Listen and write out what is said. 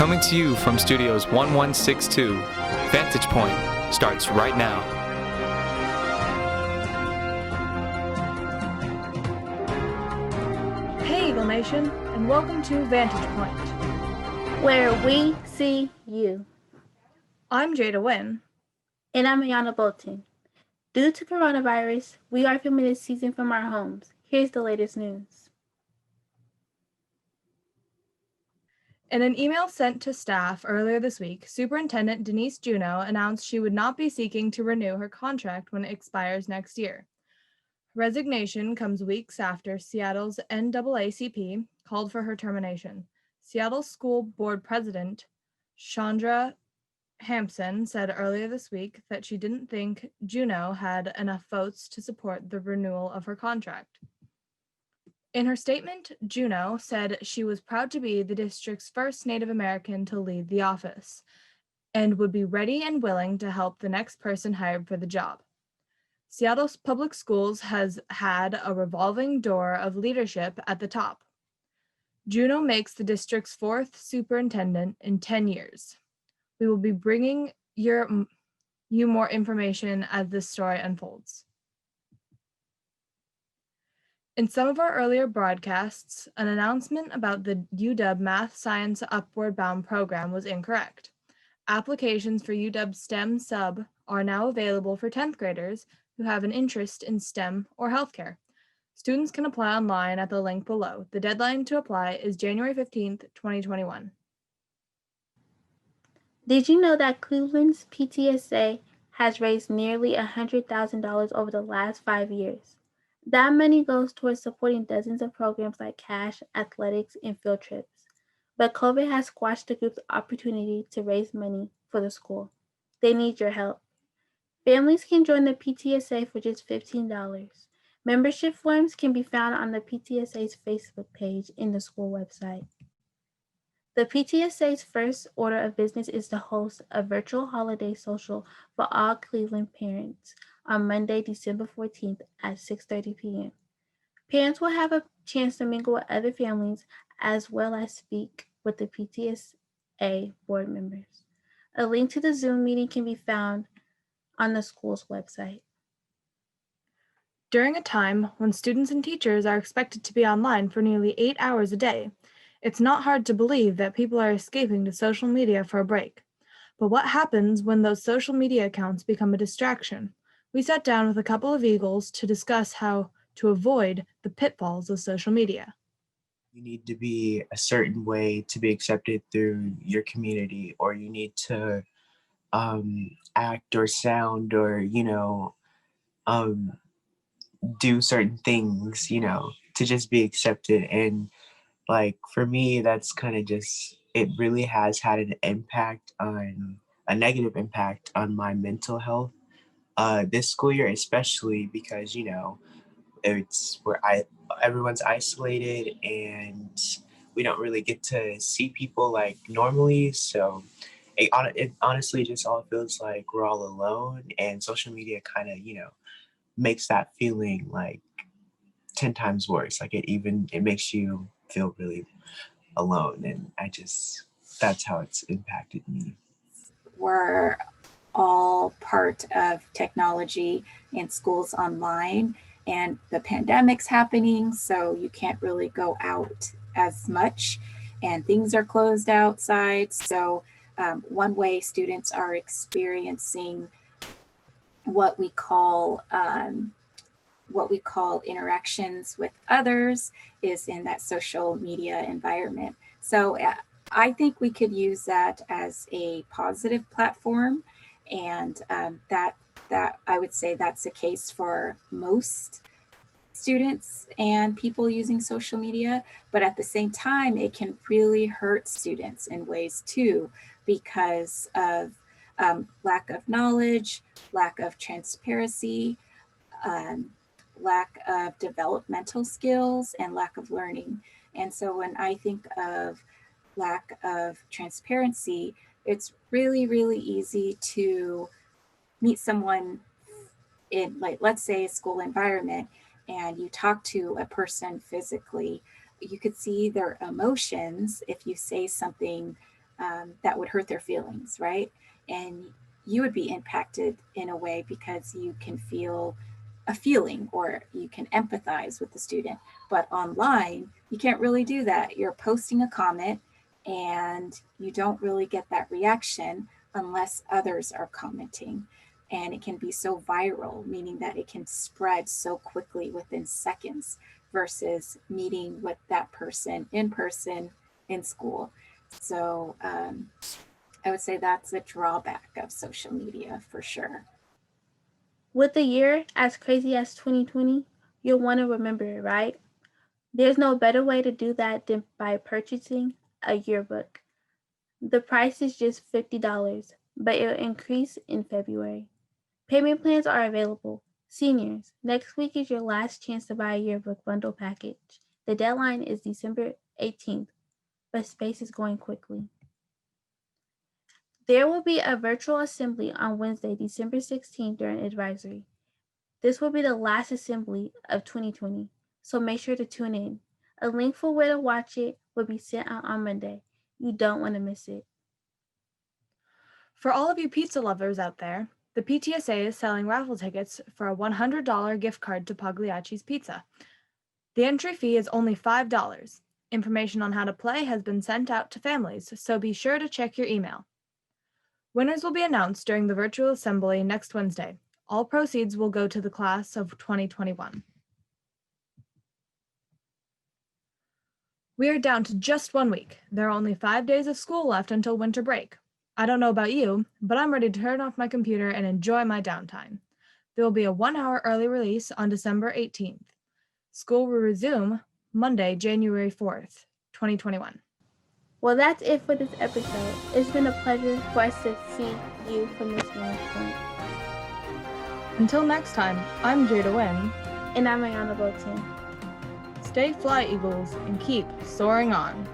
Coming to you from Studios 1162, Vantage Point starts right now. Hey Eagle Nation, and welcome to Vantage Point, where we see you. I'm Jada Wynn. And I'm Ayana Bolton. Due to coronavirus, we are filming this season from our homes. Here's the latest news. In an email sent to staff earlier this week, Superintendent Denise Juneau announced she would not be seeking to renew her contract when it expires next year. Resignation comes weeks after Seattle's NAACP called for her termination. Seattle School Board President Chandra Hampson said earlier this week that she didn't think Juneau had enough votes to support the renewal of her contract. In her statement, Juneau said she was proud to be the district's first Native American to lead the office and would be ready and willing to help the next person hired for the job. Seattle Public Schools has had a revolving door of leadership at the top. Juneau makes the district's fourth superintendent in 10 years. We will be bringing you more information as this story unfolds. In some of our earlier broadcasts, an announcement about the UW Math Science Upward Bound program was incorrect. Applications for UW STEM Sub are now available for 10th graders who have an interest in STEM or healthcare. Students can apply online at the link below. The deadline to apply is January 15th, 2021. Did you know that Cleveland's PTSA has raised nearly $100,000 over the last 5 years? That money goes towards supporting dozens of programs like CASH, athletics, and field trips. But COVID has squashed the group's opportunity to raise money for the school. They need your help. Families can join the PTSA for just $15. Membership forms can be found on the PTSA's Facebook page in the school website. The PTSA's first order of business is to host a virtual holiday social for all Cleveland parents on Monday, December 14th at 6:30 p.m. Parents will have a chance to mingle with other families as well as speak with the PTSA board members. A link to the Zoom meeting can be found on the school's website. During a time when students and teachers are expected to be online for nearly 8 hours a day, it's not hard to believe that people are escaping to social media for a break. But what happens when those social media accounts become a distraction? We sat down with a couple of Eagles to discuss how to avoid the pitfalls of social media. You need to be a certain way to be accepted through your community, or you need to act or sound or, do certain things, to just be accepted. And like, for me, that's kind of just, it really has had an impact on, a negative impact on my mental health this school year, especially because, it's where everyone's isolated and we don't really get to see people like normally. So it honestly just all feels like we're all alone, and social media kind of, makes that feeling like 10 times worse. Like it makes you feel really alone. And that's how it's impacted me. We're all part of technology and schools online, and the pandemic's happening, so you can't really go out as much and things are closed outside. So one way students are experiencing what we call interactions with others is in that social media environment. So I think we could use that as a positive platform, and that I would say that's the case for most students and people using social media. But at the same time, it can really hurt students in ways too, because of lack of knowledge, lack of transparency, lack of developmental skills, and lack of learning. And so when I think of lack of transparency, it's really, really easy to meet someone in, like, let's say a school environment, and you talk to a person physically, you could see their emotions if you say something that would hurt their feelings, right? And you would be impacted in a way because you can feel a feeling or you can empathize with the student. But online, you can't really do that. You're posting a comment and you don't really get that reaction unless others are commenting. And it can be so viral, meaning that it can spread so quickly within seconds versus meeting with that person in school. So I would say that's a drawback of social media for sure. With a year as crazy as 2020, you'll want to remember it, right? There's no better way to do that than by purchasing a yearbook. The price is just $50, but it'll increase in February. Payment plans are available. Seniors, next week is your last chance to buy a yearbook bundle package. The deadline is December 18th, but space is going quickly. There will be a virtual assembly on Wednesday, December 16th during advisory. This will be the last assembly of 2020, so make sure to tune in. A link for where to watch it will be sent out on Monday. You don't want to miss it. For all of you pizza lovers out there, the PTSA is selling raffle tickets for a $100 gift card to Pagliacci's Pizza. The entry fee is only $5. Information on how to play has been sent out to families, so be sure to check your email. Winners will be announced during the virtual assembly next Wednesday. All proceeds will go to the class of 2021. We are down to just 1 week. There are only 5 days of school left until winter break. I don't know about you, but I'm ready to turn off my computer and enjoy my downtime. There will be a 1-hour early release on December 18th. School will resume Monday, January 4th, 2021. Well, that's it for this episode. It's been a pleasure for us to see you from this vantage point. Until next time, I'm Jada Wynn. And I'm Ayana Bolton. Stay fly, Eagles, and keep soaring on.